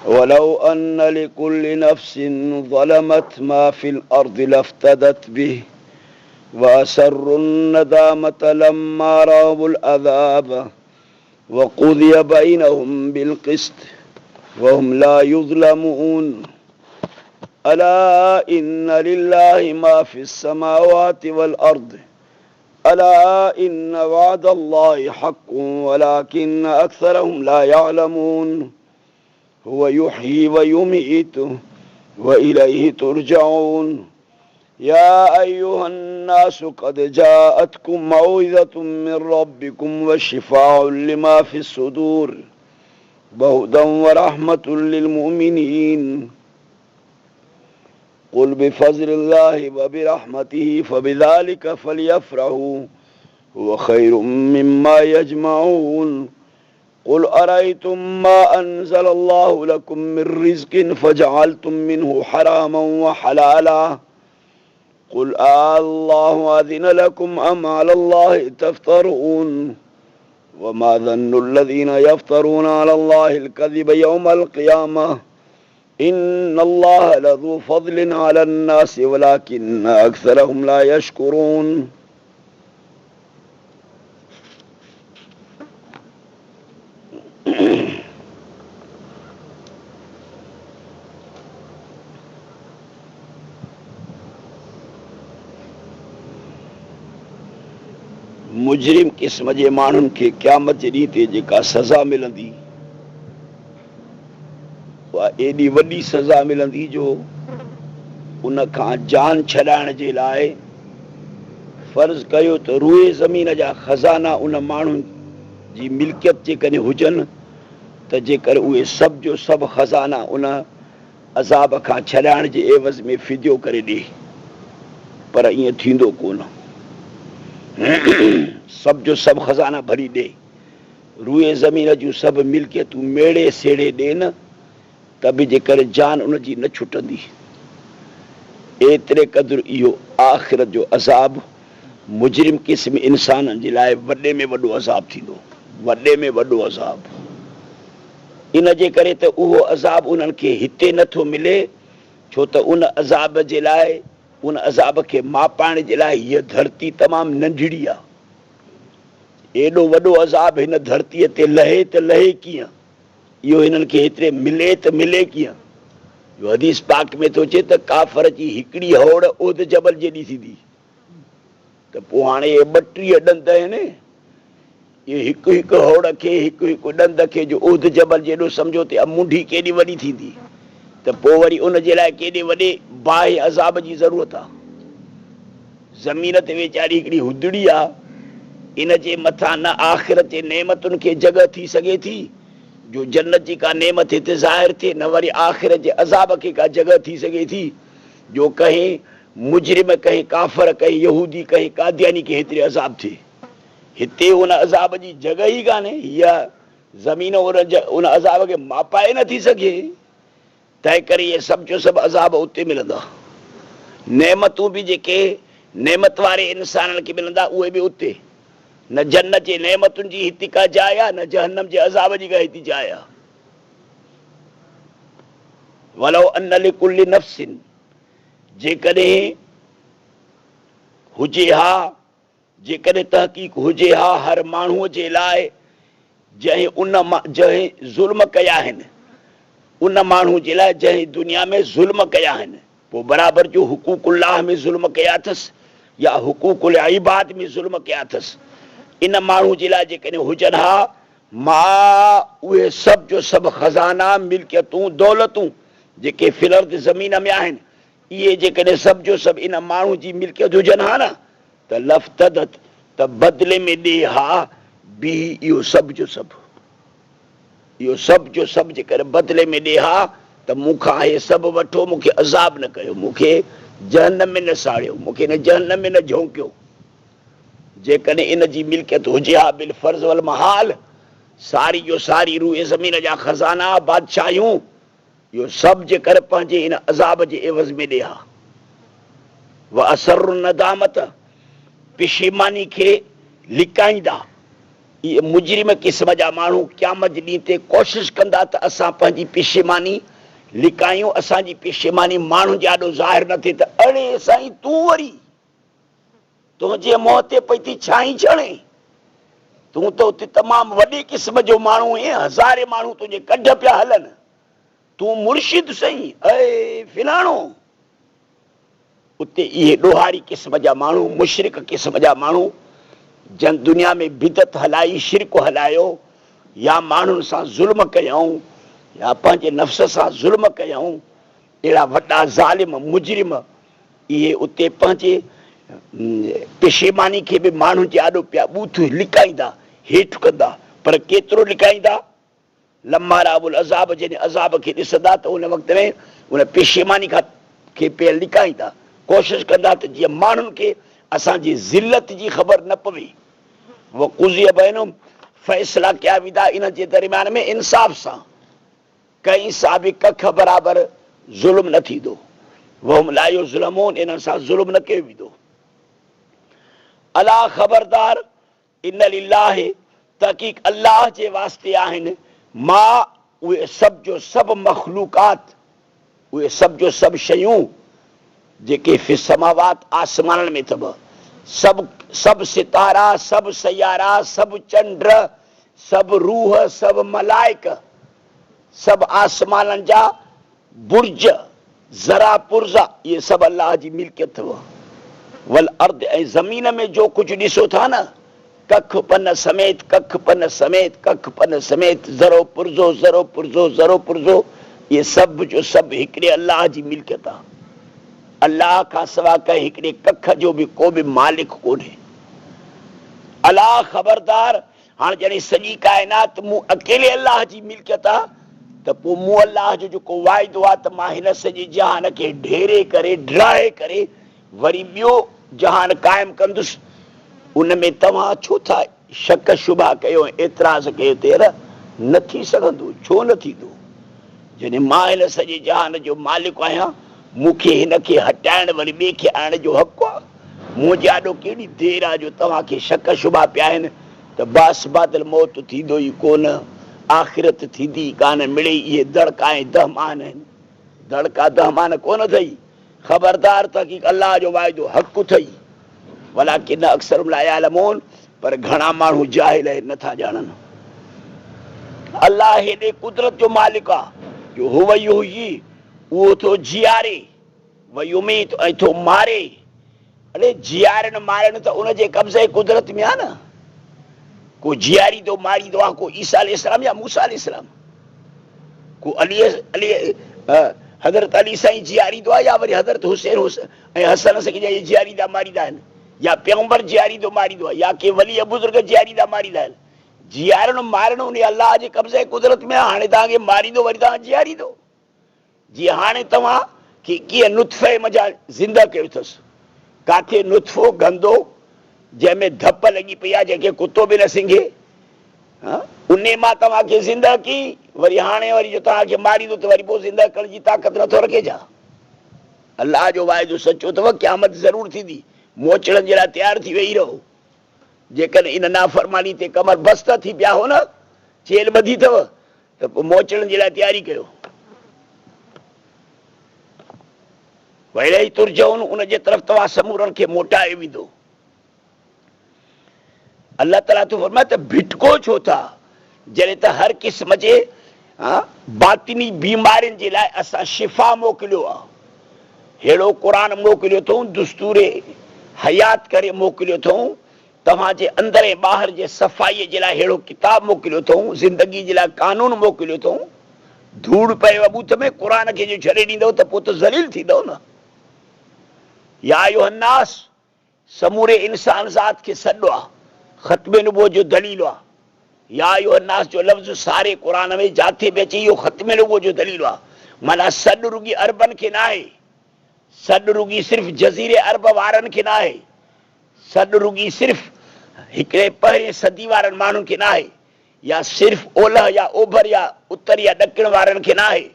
ولو أن لكل نفس ظلمت ما في الأرض لافتدت به وأسروا الندامة لما رأوا العذاب وقضي بينهم بالقسط وهم لا يظلمون ألا إن لله ما في السماوات والأرض ألا إن وعد الله حق ولكن أكثرهم لا يعلمون هو يحيي ويميت وإليه ترجعون يا أيها الناس قد جاءتكم موعظة من ربكم وشفاء لما في الصدور وهدى ورحمة للمؤمنين قل بفضل الله وبرحمته فبذلك فليفرحوا هو خير مما يجمعون قل أرأيتم ما أنزل الله لكم من رزق فجعلتم منه حراما وحلالا قل الله أذن لكم أم على الله تفترون وما ظن الذين يفترون على الله الكذب يوم القيامة إن الله لذو فضل على الناس ولكن أكثرهم لا يشكرون मुजरिम क़िस्म जे माण्हुनि खे क़यामत जे ॾींहं ते जेका सज़ा मिलंदी उहा एॾी वॾी सज़ा मिलंदी जो उन खां जान छॾाइण जे लाइ फ़र्ज़ कयो त रूए ज़मीन जा ख़ज़ाना उन माण्हुनि जी मिल्कियत जेकॾहिं हुजनि त जेकर उहे सभु जो सभु ख़ज़ाना उन अज़ाब खां छॾाइण जे एवज़ में फ़िदियो करे ॾे, पर ईअं थींदो कोन। सभु जो सभु ख़ज़ाना भरी ॾे, रूए ज़मीन जूं सभु मिल्कियतूं मेड़े सेड़े ॾे न, त बि जेकर जान उन जी न छुटंदी। एतिरे क़दुरु इहो आख़िरत जो अज़ाब मुजरिम क़िस्म इंसाननि जे लाइ वॾे में वॾो अज़ाब थींदो, वॾे में वॾो अज़ाब। इन जे करे त उहो अज़ाब उन्हनि खे हिते नथो मिले, छो त उन अज़ाब जे लाइ, उन अज़ाब खे मापाइण जे लाइ हीअ धरती तमामु नंढड़ी आहे। एॾो वॾो अज़ाब हिन धरतीअ ते लहे त लहे कीअं, इहो हिननि खे हेतिरे मिले त मिले कीअं। इहो हदीस पाक में थो अचे त काफ़र जी हिकिड़ी हौड़ उहद जबल जेॾी थींदी, त पोइ हाणे इहे 32 ॾंद आहिनि, इहे हिकु हिकु हौड़ खे, हिकु हिकु ॾंद खे जो उहद जबल जेॾो सम्झो त मुंडी केॾी वॾी थींदी, त पोइ वरी उन जे लाइ केॾे वॾे बाहि अज़ाब जी ज़रूरत आहे। ज़मीन ते वेचारी हिकिड़ी हुदड़ी आहे, इन जे मथां न आख़िरत जे नेमतुनि खे जॻह थी सघे थी जो जन्नत जी का नेमत हिते ज़ाहिर थिए, न वरी आख़िरत जे अज़ाब खे का जॻह थी सघे थी जो कंहिं मुजरिम, कंहिं काफ़र, कंहिं यहूदी, कंहिं कादियानी खे हेतिरे अज़ाब थिए। हिते उन अज़ाब जी जॻह ई कान्हे, हीअ ज़मीन उन अज़ाब खे मापाए नथी सघे, तंहिं करे इहे सभु जो सभु अज़ाब उते मिलंदा। नेमतूं बि जेके नेमत वारे इंसाननि खे मिलंदा उहे बि उते। न जन्नत जे नेमतुनि जी हिते का जाइ आहे, न जहन्नम जे अज़ाब जी का हिते जाइ आहे। वलो अन लिकुल्लि नफ्सिन, जेकॾहिं हुजे हा, जेकॾहिं तहक़ीक़ हुजे हा हर माण्हूअ जे लाइ जंहिं ज़ुल्म कया आहिनि, उन माण्हू जे लाइ जंहिं दुनिया में ज़ुल्म कया आहिनि, पोइ बराबरि जो हुकूकुल्लाह में ज़ुल्म कया अथसि या हुकूकुल इबाद में ज़ुल्म कया अथसि, इन माण्हू जे लाइ जेकॾहिं हुजनि हा मां उहे सभु जो सभु ख़ज़ाना, मिल्कियतूं, दौलतूं जेके फिलर्द ज़मीन में आहिनि, इहे जेकॾहिं सभु जो सभु इन माण्हू जी मिल्कियत हुजनि हा न, त लफ़्तदत, त बदिले में ॾे हा बि इहो सभु जो सभु, इहो सभु जो सभु जेकर बदिले में ॾे हा त मूंखां इहे सभु वठो, मूंखे अज़ाब न कयो, मूंखे जहन्नम में न साड़ियो, मूंखे इन जहन्नम में न झोंकियो। जेकॾहिं इन जी मिल्कियत हुजे हा बिल फर्ज़ वल महाल, सारी जो सारी रूए ज़मीन जा ख़ज़ाना, बादशाहियूं, इहो सभु जेकर पंहिंजे इन अज़ाब जे एवज़ में ॾे हा। व असर नदामत, पिशीमानी खे लिकाईंदा, یہ مجرم قسم جا مانو قیامت ڈی تے کوشش کندا تا اساں پنجی پشیمانی لکایوں، اساں جی پشیمانی مانو جاڈو ظاہر نہ تھے تا اڑے سائیں تو وری تو جے موتے پیتی چھائی چھڑے تو تمام وڈے قسم جو مانو ہے، ہزارے مانو تجھے کڈ پیا ہلن، تو مرشد سہی اے فلانو اتے یہ ڈوہاری قسم جا مانو، مشرک قسم جا مانو جن دنیا میں بدت ہلائی، شرک ہلایو، یا مانن سان ظلم کیاؤں یا پنجے نفس سان ظلم کیاؤں، اڑا وڈا ظالم مجرم یہ اتے پنجے پشیمانی کے بھی مانو جے آڈو پیا بوتھ لکائیندہ ہیٹھ کندا، پر کیترو لکائیندہ لما راب العذاب جن عذاب کے ڈسندا تو ان وقت میں ان پشیمانی کے پہ لکائیندہ کوشش کندا تو جی مانن کے اساں جی ذلت جی خبر نہ پوی، وہ قضی بینم فیصلہ کیا ودا ان کے درمیان میں انصاف سا، کہیں سابق ککھ برابر ظلم نہ تھی دو، وہم لا یظلمون ان سا ظلم نہ کے دو۔ اللہ خبردار ان للہ تحقیق اللہ جے واسطے آہن ما وہ سب جو سب مخلوقات، وہ سب جو سب شیوں جے فی السماوات آسمان میں تب سب ستارہ، سب سیارہ، سب چنڈر، سب روح، سب ملائک، سب آسمان جا برج ذرا پرزا، یہ سب اللہ جی ملکیت تھو۔ والارض اے زمین میں جو کچھ ڈسو تھا نا، ککھ پن سمیت، ککھ پن سمیت، ککھ پن سمیت، ذرو پرزو، ذرو پرزو، ذرو پرزو، یہ سب جو سب ہکڑے اللہ جی ملکیت تھا۔ اللہ کا سوا کا ہکڑے ککھ جو بھی کو بھی مالک کونے۔ اللہ خبردار ہاں جڑی سڄی کائنات مو اکیلے اللہ جی ملکیت تھا تو پو مو اللہ جو کو واحد ہوا تو ماں ہن سڄے جہان کے ڈھیرے کرے ڈرائے کرے وری بیو جہان قائم کندس، ان میں تمہاں چھو تھا شک شبہ کیو اعتراض کیو تیرا نہ تھی سگندو، چھو نہ تھی دو جن ماں ہن سڄے جہان جو مالک آیاں، مکھے ہن کے ہٹائن وری بے کے آئن جو حق آ، مو جاڈو کیڑی دیر آ جو تمہاں کے شک شبہ پیائن تو باس بادل موت تھی دو ہی کون، آخرت تھی دی کان ملے، یہ دڑکائیں دہمان ہیں، دڑکا دہمان کون تھی، خبردار تحقیق اللہ جو واحد حق تھی، ولیکن اکثر لا یعلمون پر گھنا مانو جاہل ہے نہ تھا جانن۔ اللہ ہے قدرت جو مالک آ جو ہو یحیی وہ تو جیارے و یمیت اے تو مارے، ارے جیارن مارن تو ان جے قبضے قدرت میں آنا، کو جیاری دو ماری دو کو عیسیٰ علیہ السلام یا موسیٰ علیہ السلام، کو علی حضرت علی سائیں جیاری دو یا وری حضرت حسین حسن سے کہ جیاری دا ماری دا ہے، یا پیغمبر جیاری دو ماری دو، یا کہ ولی بزرگ جیاری دا ماری دا ہے، جیارن مارن انہیں اللہ جے قبضے قدرت میں ہانے تاں ماری دو وری تاں جیاری دو، جی ہانے تمہاں کہ کیے نطفے مجا زندہ کیو تھس، کاتھے نطفو گندو جے میں دھپ لگی پیا جے کہ کتو بھی نہ سنگھے، انہیں ماں تمہاں کے زندہ کی وری ہانے وری جو تمہاں کے ماری دو تو وری بو زندہ کر جی طاقت نہ تو رکھے جا۔ اللہ جو واحد سچو تو قیامت ضرور تھی دی، موچڑن جڑا تیار تھی وہی رہو، جے کن ان نافرمانی تے کمر بستہ تھی پیا ہو نا چیل بدھی تو موچڑن جڑا تیاری کیو۔ ویلے ترجعون ان جے طرف توا سمورن کے موٹائے بھی دو۔ اللہ تعالیٰ تو فرماتا بھٹکو چھو تھا جڑے تا ہر قسم جے باطنی بیمارن جے لائے اسا شفا موکلیو آ، ہیڑو قرآن موکلیو تھوں، دستور حیات کرے موکلیو تھوں، تمہاں جے اندر باہر جے صفائی جے لائے ہیڑو کتاب موکلیو تھوں، زندگی جے لائے قانون موکلیو تھوں، دھوڑ پے وبوت میں قرآن کے جو چھڑے ڈیندو تو پوت ذلیل تھی دو نا۔ یا ایوہ الناس سمورے انسان ذات کے سڈوا ختم نبوت جو دلیل ہوا، یا ایوہ الناس جو لفظ سارے قرآن میں جاتے بیچے یہ ختم نبوت جو دلیل ہوا، مانا سڈ رگی عربن کے نہ ہے، سڈ رگی صرف جزیر عرب وارن کے نہ ہے، سڈ رگی صرف ہکڑے پہرے صدی وارن مانن کے نہ ہے، یا صرف اولہ یا اوبھر یا اتر یا ڈکن وارن کے نہ ہے،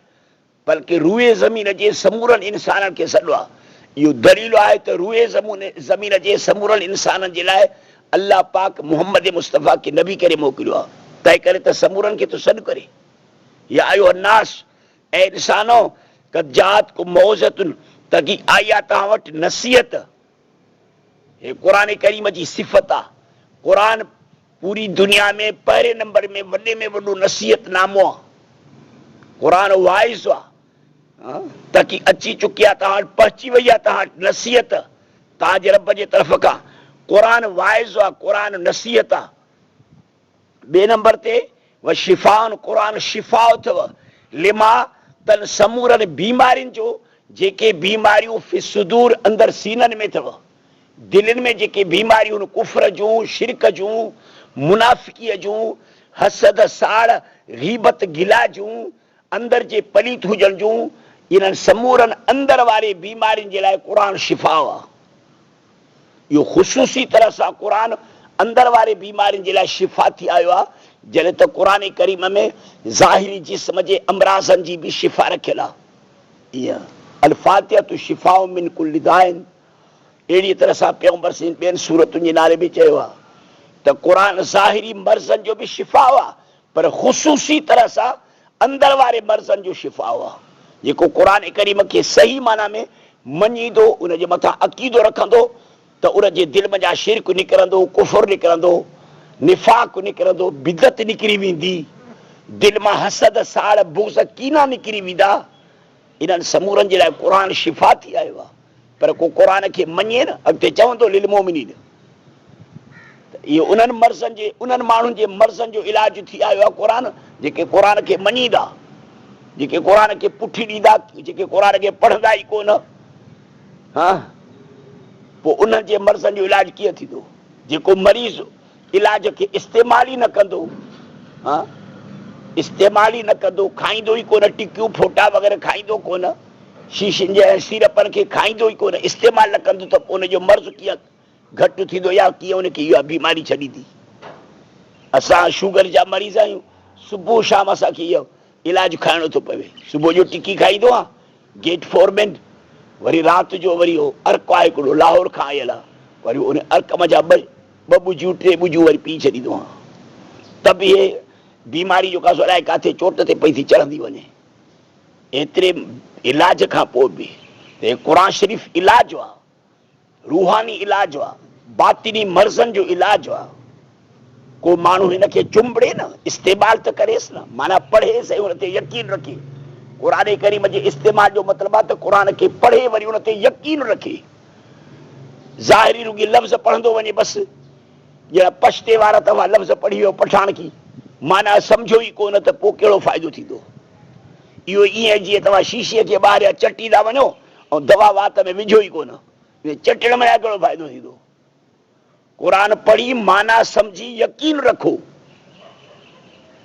بلکہ روئے زمین جے سمورن انسانن کے سڈوا۔ یہ دلیل آئے تو روئے زمین جے سمورن انسانن جے لائے اللہ پاک محمد مصطفیٰ کے نبی کرے موکلیو آ تंहिं करे त समूरनि खे थो सॾु करे या आयो अन्नास ऐं इंसानो कद जात को मौज़तुन तकी आई आहे तव्हां वटि नसीहत हे क़ुरान करीम जी सिफ़त आहे क़ुरान पूरी दुनिया में पहिरें नंबर में वॾे में वॾो नसीहत नामो आहे क़ुरान वाइज़ आहे तकी अची चुकी आहे तव्हां वटि पहुची वई आहे तव्हां वटि नसीहत तव्हांजे रब जे तरफ़ खां क़ुरान वाइज़ आहे क़ुरान नसीहत आहे ॿिए नंबर ते व शिफ़ाउन क़ुरान शिफ़ा अथव लिमा तन समूरनि बीमारियुनि जो जेके बीमारियूं फिसुदूर अंदरि सीननि में अथव दिलनि में जेके बीमारियूं आहिनि कुफ्र जूं शिरक जूं मुनाफ़िकीअ जूं हसद साड़ ग़ीबत गिला जूं अंदरि जे पलीत हुजण जूं इन्हनि समूरनि अंदरि वारे बीमारियुनि जे लाइ क़ुरान शिफ़ा आहे इहो ख़ुशूसी तरह सां क़ुरान अंदरि वारे बीमारियुनि जे लाइ शिफ़ा थी आयो आहे जॾहिं त क़ुरान करीम में ज़ाहिरी जिस्म जे अमराज़नि जी बि शिफ़ा रखियल आहे ईअं अल्फातिहतु शिफ़ाउ मिन कुल्लि दाइन अहिड़ी तरह सां पैगंबर सिंह ॿियनि सूरतुनि जे नाले में चयो आहे त क़ुरान ज़ाहिरी मर्ज़नि जो बि शिफ़ा आहे पर ख़ुशूसी तरह सां अंदरि वारे मर्ज़नि जो शिफ़ा आहे जेको क़ुरान करीम खे सही माना में मञीदो उनजे मथां अक़ीदो रखंदो त उन जे दिलि में जा शिरक निकिरंदो कुफुर निकिरंदो निफ़ाक़ निकिरंदो बिदत निकिरी वेंदी दिलि मां हसद साड़ बुग़्ज़ कीना निकिरी वेंदा इन्हनि समूरनि जे लाइ क़ुरान शिफ़ा थी आयो आहे पर को क़ुरान खे मञे न अॻिते चवंदो लिल मोमिनीन त इहो उन्हनि मर्ज़नि जे उन्हनि माण्हुनि जे मर्ज़नि जो इलाज थी आयो आहे क़ुरान जेके क़ुरान खे मञीदा जेके क़ुरान खे पुठी ॾींदा जेके क़ुरान खे पढ़ंदा ई कोन हा पोइ उन्हनि जे मर्ज़नि जो इलाजु कीअं थींदो जेको मरीज़ इलाज खे इस्तेमालु ई न कंदो हा इस्तेमालु ई न कंदो खाईंदो ई कोन टिकियूं फोटा वग़ैरह खाईंदो कोन शीशनि जे सीरपनि खे खाईंदो ई कोन इस्तेमालु न कंदो त पोइ उनजो मर्ज़ कीअं घटि थींदो या कीअं उनखे इहा बीमारी छॾींदी असां शुगर जा मरीज़ आहियूं सुबुह शाम असांखे इहो इलाजु खाइणो थो पवे सुबुह जो टिकी खाईंदो आहे गेट फोरमेंट वरी राति जो वरी उहो अर्क आहे हिकिड़ो लाहौर खां आयल आहे वरी उन अर्क मां जा ॿ ॿुजियूं टे ॿुजियूं वरी पी छॾींदो आहे त बि इहे बीमारी जो का अलाए किथे चोट ते पई थी चढ़ंदी वञे एतिरे इलाज खां पोइ बि त क़ुरान शरीफ़ इलाजु आहे रूहानी इलाजु आहे बातिनी मर्ज़नि जो इलाजु आहे को माण्हू हिनखे चुंबड़े न इस्तेमालु त करेसि न माना पढ़ेसि ऐं हुन ते यकीन रखे क़ुरान करीम जे इस्तेमाल जो मतिलबु आहे त क़ुरान खे पढ़े वरी हुन ते यकीन रखे ज़ाहिरी रुॻी लफ़्ज़ पढ़ंदो वञे बसि ॼण पछते वारा तव्हां लफ़्ज़ पढ़ी वियो पठाण की माना सम्झो ई कोन त पोइ कहिड़ो फ़ाइदो थींदो इहो ईअं जीअं तव्हां शीशीअ खे ॿाहिरि चटींदा वञो ऐं दवा वात में विझो ई कोन चटण में कहिड़ो फ़ाइदो थींदो क़ुरान पढ़ी माना सम्झी यकीन रखो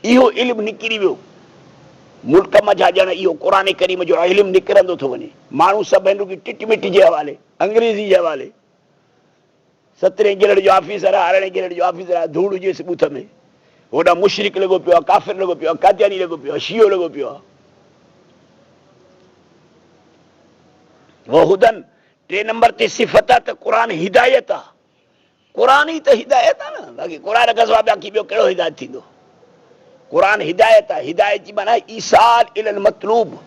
इहो इल्मु निकिरी वियो मुल्क मज़ा ॼण इहो क़ुरान करीम जो इल्मु निकिरंदो थो वञे माण्हू सभु आहिनि रुॻी टिट मिट जे हवाले अंग्रेज़ी जे हवाले 17 गिरड़ जो ऑफिसर आहे 18 गिरड़ जो ऑफिसर आहे धूड़ हुजेसि बूथ में होॾा मुशरिक लॻो पियो आहे काफ़िर लॻो पियो आहे कादियानी लॻो पियो आहे शियो लॻो पियो आहे वहुदन 3 नंबर ते सिफ़त आहे त क़ुरान हिदायत आहे क़ुरान ई त हिदायत आहे न बाक़ी क़ुरान खां सवाइ बाक़ी ॿियो कहिड़ो हिदायत थींदो क़ुरान हिदायत आहे हिदायत जी माना ईसाल इलल मतलूब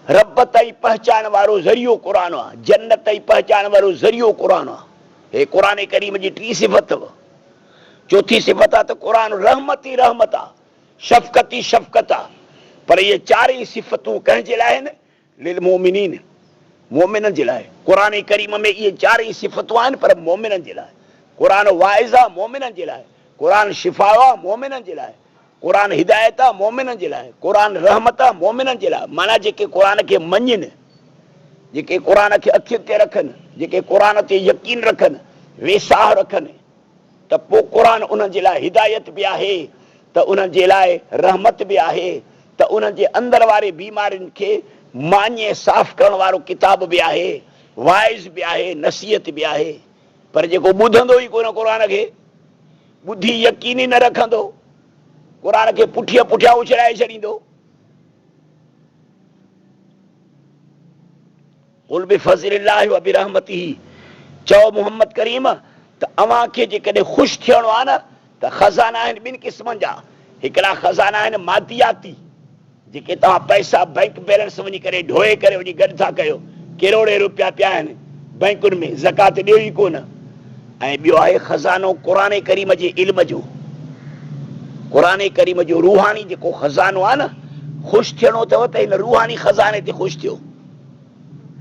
रब ताईं पहचान वारो ज़रियो क़ुरान आहे जन्नत ताईं पहचान वारो ज़रियो क़ुरान आहे हे क़ुरान करीम जी 3 सिफ़त अथव चौथी सिफ़त आहे त क़ुरान रहमत ई रहमत आहे शफ़क़त ई शफ़क़त आहे पर इहे 4 सिफ़तूं कंहिंजे लाइ आहिनि लिल मोमिनीन मोमिननि जे लाइ क़ुरान करीम में इहे 4 सिफ़तूं आहिनि पर मोमिननि जे लाइ क़ुरान वाइज़ आहे मोमिननि जे लाइ क़ुरान शिफ़ा आहे मोमिननि जे लाइ क़ुरान हिदायत आहे मोमिननि जे लाइ क़ुरान रहमत आहे मोमिननि जे लाइ माना जेके क़ुरान खे मञनि जेके क़ुरान खे अखियुनि ते रखनि जेके क़ुरान ते यकीन रखनि वेसाह रखनि त पोइ क़ुरान उन्हनि जे लाइ हिदायत बि आहे त उन्हनि जे लाइ रहमत बि आहे त उन्हनि जे अंदरि वारे बीमारियुनि खे माञे साफ़ करण वारो किताब बि आहे वाइज़ बि आहे नसीहत बि आहे पर जेको ॿुधंदो ई कोन क़ुरान खे ॿुधी यकीन ई न रखंदो क़ुरान खे पुठियां पुठियां उछलाए छॾींदो क़ुल बिफ़ज़लिल्लाहि व बिरहमतिही चओ मोहम्मद करीम त अव्हां खे जेकॾहिं ख़ुशि थियणो आहे न त खज़ाना आहिनि ॿिनि क़िस्मनि जा। हिकिड़ा खज़ाना आहिनि मादियाती, जेके तव्हां पैसा बैंक बैलेंस वञी करे ढोए करे वञी गॾु था कयो, करोड़े रुपया पिया आहिनि बैंकुनि में, ज़कात ॾियो ई कोन। ऐं ॿियो आहे खज़ानो क़ुर करीम जे इल्म जो, क़ुर करीम जो रूहानी जेको खज़ानो आहे न। ख़ुशि थियणो अथव त हिन रूहानी खज़ाने ते ख़ुशि थियो।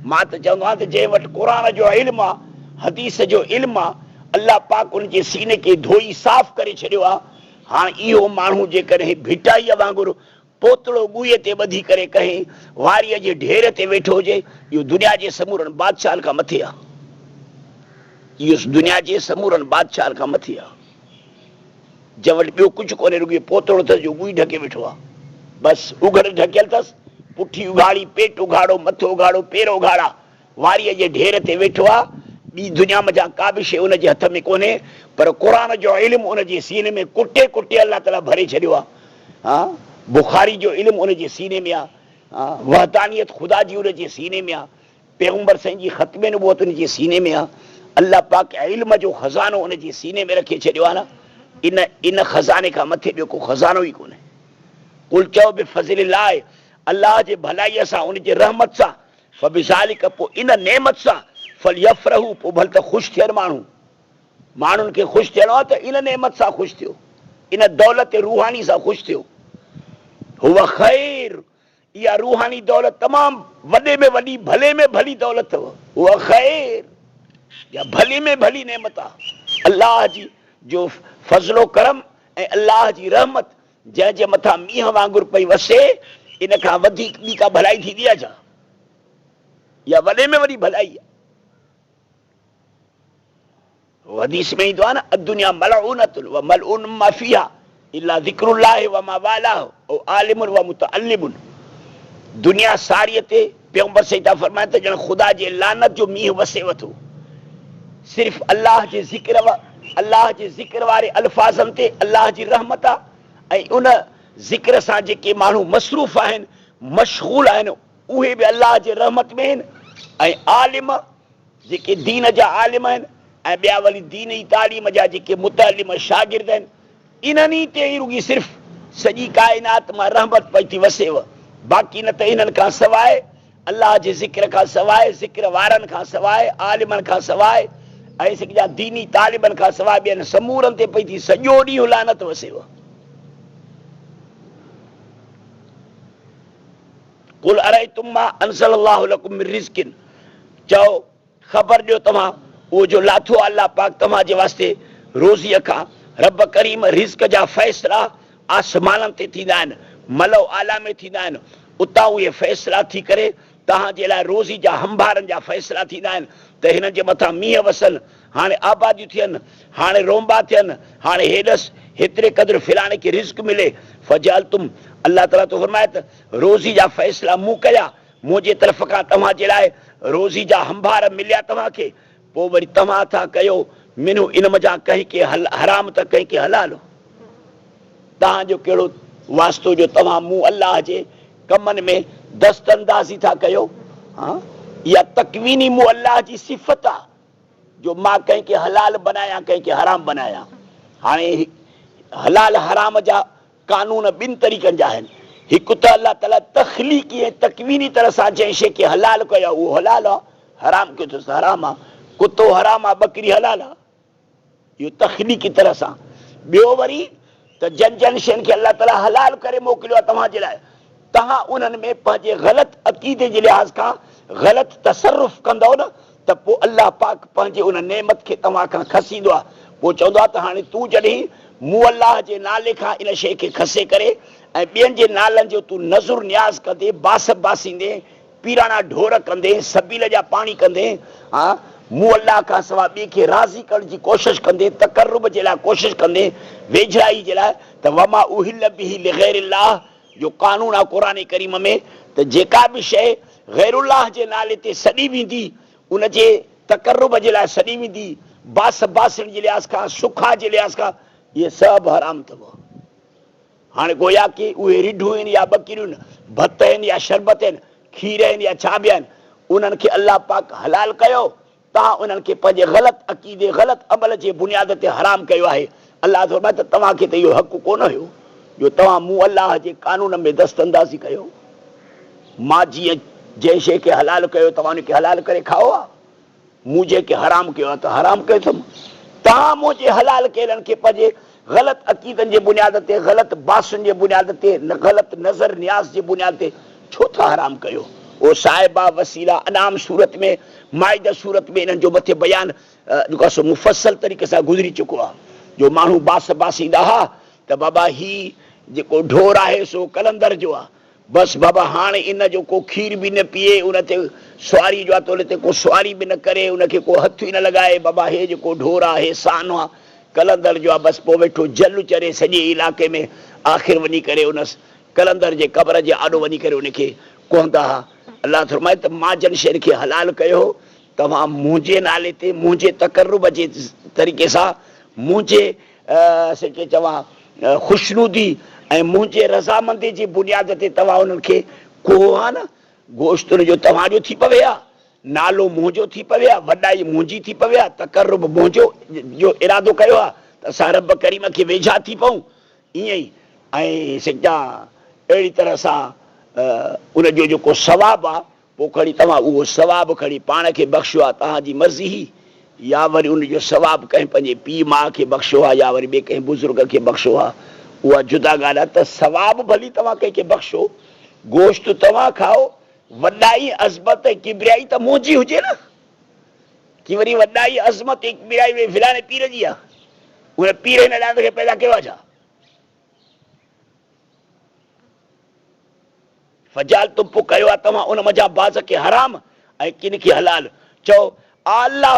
मां त चवंदो आहियां त जंहिं वटि क़ुर जो इल्मु आहे, हदीस जो इल्मु आहे, अलाह पाक उनजे सीने खे धोई साफ़ करे छॾियो आहे। हाणे इहो माण्हू जेकॾहिं भिटाईअ वांगुरु पोतड़ो ॻुईअ ते ॿधी करे कंहिं वारीअ जे ढेर ते वेठो हुजे, इहो दुनिया जे समूरनि बादशाहनि खां मथे आहे। इहो दुनिया जे समूरनि बादशाहनि खां मथे आहे। जंहिं वटि ॿियो कुझु कोन्हे, रुॻो पोतड़ो अथसि जो ॻुई ढके वेठो आहे, बसि उघड़ ढकियल अथसि, पुठी उघाड़ी, पेट उघाड़ो, मथो उघाड़ो, पेर उघाड़ा, वारीअ जे ढेर ते वेठो आहे। ॿी दुनिया मथां का बि शइ उनजे हथ में कोन्हे, पर क़ुर जो इल्मु उनजे सीने में कुटे कुटे अलाह ताला भरे छॾियो आहे। हा, बुखारी जो इल्मु उनजे सीने में आहे। वहदानियत ख़ुदा जी उनजे सीने में आहे। पैगंबर साईं जी ख़त्मे नबूवत उनजे सीने में आहे। अलाह पाक इल्म जो खज़ानो उनजे सीने में रखे छॾियो आहे न। इन खज़ाने खां मथे ॿियो को खज़ानो ई कोन्हे। कुल चओ बि फज़िलिल्लाह, अलाह जे भलाईअ सां, उनजे रहमत सां, फबिज़ालिक, पोइ इन नेमत सां फलयफ़रहू, पोइ भल त ख़ुशि थियनि माण्हू। माण्हुनि खे ख़ुशि थियणो आहे त इन नेमत सां ख़ुशि थियो, इन दौलत रूहानी सां ख़ुशि थियो। हुव ख़ैर, इहा रूहानी दौलत तमामु वॾे में वॾी, भले में भली दौलत अथव। उहा ख़ैर, या भली में भली नेमत आहे। अलाह जी जो फज़लो करम ऐं अलाह जी रहमत जंहिंजे मथां मींहं वांगुरु पई वसे, इन खां वधीक ॿी का भलाई थींदी आहे छा? इहा वॾे में वॾी भलाई आहे। हदीस में ईंदो आहे न, अद्दुनिया मलऊनतुन व मलऊन मा फीहा इल्ला ज़िक्रुल्लाह व मा वालाह औ आलिमुन व मुतअल्लिमुन। दुनिया सारीअ ते पैगंबर सही था फरमाइनि त ॼण ख़ुदा जे लानत जो मींहुं वसेव थो। सिर्फ़ु अलाह जे ज़िक्र वारे अल्फाज़नि ते अलाह जी रहमत आहे। ऐं उन ज़िक्र सां जेके माण्हू मसरूफ़ आहिनि, मशगूल आहिनि, उहे बि अलाह जे रहमत में आहिनि। ऐं आलिम, जेके दीन जा आलिम आहिनि, ऐं ॿिया वरी दीनी तालीम जा जेके मुतअल्लिम शागिर्द आहिनि, इन्हनि ते ई रुॻी सिर्फ़ु सॼी काइनात मां रहमत पई थी वसेव। बाक़ी न त इन्हनि खां सवाइ, अलाह जे ज़िक्र खां सवाइ, ज़िक्र वारनि खां सवाइ, आलिमनि खां सवाइ, ऐं सॼा दीनी तालिबनि खां सवाइ ॿियनि समूरनि ते पई थी सॼो ॾींहुं लानत वसेव। कुल अरअयतुम मा अंज़लल्लाहु लकुम मिन रिज़्किन, चओ ख़बर ॾियो तव्हां उहो जो लाथो अलाह पाक तव्हां जे वास्ते रोज़ीअ खां। रब करीम रिज़्क जा फ़ैसिला आसमाननि ते थींदा आहिनि, मलो आला में थींदा आहिनि। उतां उहे फ़ैसिला थी करे तव्हांजे लाइ रोज़ी जा हंभारनि जा फ़ैसिला थींदा आहिनि त हिननि जे मथां मींहं वसनि, हाणे आबादियूं थियनि, हाणे रोंबा थियनि, हाणे हेॾसि हेतिरे क़दुरु फिलाणे खे रिज़्क मिले। फजअलतुम, अलाह ताला तो फरमाए त रोज़ी जा फ़ैसिला मूं कया, मुंहिंजे तरफ़ खां तव्हांजे लाइ रोज़ी जा हंभार मिलिया तव्हांखे। पोइ वरी तव्हां था कयो मिनू इन मज़ा कंहिंखे हराम त कंहिंखे हलाल। तव्हांजो कहिड़ो वास्तो जो तव्हां मूं अलाह जे कमनि में दस्तंदाज़ी था कयो? हा, इहा तकवीनी मूं अलाह जी सिफ़त आहे जो मां कंहिंखे हलाल बनायां, कंहिंखे हराम बनायां। हाणे हलाल हराम जा कानून ॿिनि तरीक़नि जा आहिनि। हिकु त अलाह ताला तख़लीक़ी ऐं तकवीनी तरह सां जंहिं शइ खे हलाल कयो आहे उहो हलाल आहे, हराम कयो अथसि हराम आहे। कुतो हराम आहे, ॿकरी हलाल आहे, इहो तख़लीक़ी तरह सां। ॿियो वरी त जन जन शयुनि खे अलाह ताला हलाल करे मोकिलियो आहे तव्हांजे लाइ, तव्हां उन्हनि में पंहिंजे ग़लति अक़ीदे जे लिहाज़ खां ग़लति तसरुफ़ कंदव न त पोइ अलाह पाक पंहिंजे उन नेमत खे तव्हां खां खसींदो आहे। पोइ चवंदो आहे त हाणे तूं जॾहिं मूं अलाह जे नाले खां इन शइ खे खसे करे ऐं ॿियनि जे नालनि जो तूं नज़ुर न्याज़ कंदे, बास बासींदे, पीराणा ढोर कंदे, सबील जा पाणी कंदे, हा, मूं अलाह खां सवाइ ॿिए खे राज़ी करण जी कोशिशि कंदे, तक़र्रुब जे लाइ कोशिशि कंदे, वेझराई जे लाइ, त वमा उहिल बिही लिग़ैरिल्लाह जो कानून आहे क़ुर करीम में त जेका बि शइ ग़ैरुल्लाह जे नाले ते सॾी वेंदी, उनजे तक़र्रुब जे लाइ सॾी वेंदी, बास बासण जे लिहाज़ खां, सुखा जे लिहाज़ खां, इहे सभु हराम अथव। हाणे गोया की उहे रिढूं आहिनि या ॿकिरियूं आहिनि, भत आहिनि या शरबत आहिनि, खीर आहिनि या छा बि आहिनि, उन्हनि खे अलाह पाक हलाल कयो तव्हां उन्हनि खे पंहिंजे ग़लति अक़ीदे ग़लति अमल जे बुनियाद ते हराम कयो आहे। अलाह फरमाए त तव्हांखे त इहो हक़ु कोन हुयो जो तव्हां मूं अलाह जे कानून में दस्तंदाज़ी कयो। मां जीअं जंहिं शइ खे हलाल कयो तव्हां उनखे हलाल करे खाओ आहे, मूं जेके हराम कयो आहे त हराम कयो अथमि। तव्हां मुंहिंजे हलाल कयलनि खे पंहिंजे ग़लति अक़ीदनि जे बुनियाद ते, ग़लति बासुनि जे बुनियाद ते, ग़लति नज़र नियाज़ जे बुनियाद ते छो था हराम कयो? ओ साहिबा वसीला अनाम सूरत में, माइदा सूरत में इन्हनि जो मथे बयान जेको आहे सो मुफ़सल तरीक़े सां गुज़री चुको आहे। जो माण्हू बास बासींदा हुआ त बाबा ही जेको ढोर आहे सो कलंदर जो आहे, बसि बाबा हाणे इन जो को खीर बि न पीए, उन ते सुवारी जो आहे त उन ते को सुवारी बि न करे, उनखे को हथु ई न लॻाए। बाबा हे जेको ढोर आहे हे सान आहे, कलंदर जो आहे, बसि पोइ वेठो जल चरे सॼे इलाइक़े में। आख़िर वञी करे उन कलंदर जे क़बर जे आॾो वञी करे उनखे कोहंदा हुआ। अलाह फरमाए त मां जन शइ खे हलाल कयो तव्हां मुंहिंजे नाले ते, मुंहिंजे तक़र्रुब जे तरीक़े सां, मुंहिंजे के चवां ख़ुशनूदी ऐं मुंहिंजे रज़ामंदी जी बुनियाद ते तव्हां उन्हनि खे कोहो आहे न, गोश्त जो तव्हांजो थी पवे आहे, नालो मुंहिंजो थी पवे आहे, वॾाई मुंहिंजी थी पवे आहे, तक़र्रुब मुंहिंजो जो इरादो कयो आहे त असां रब करीम खे वेझा थी पऊं। ईअं ई ऐं सॼा अहिड़ी तरह सां उनजो जेको सवाबु आहे पोइ खणी तव्हां उहो सवाबु खणी पाण खे बख़्शियो आहे, तव्हांजी मर्ज़ी ही, या वरी उनजो सवाबु कंहिं पंहिंजे पीउ माउ खे बख़्शियो आहे या वरी ॿिए कंहिं बुज़ुर्ग खे बख़्शियो आहे, उहा जुदा ॻाल्हि आहे। त सवाबु भली तव्हां कंहिंखे बख़्शो, गोश्त तव्हां खाओ, वॾाई अज़मत ऐं किबरियाई त मुंहिंजी हुजे न। की वरी वॾाई अज़मत ऐं किबरियाई फिलाणे पीर जी आहे, उन पीर हिन लाइ खे पैदा कयो आहे छा? फजाल तुम पोइ कयो आहे तव्हां उन मज़ा बाज़ खे हराम ऐं किन खे हलाल। चओ अलाह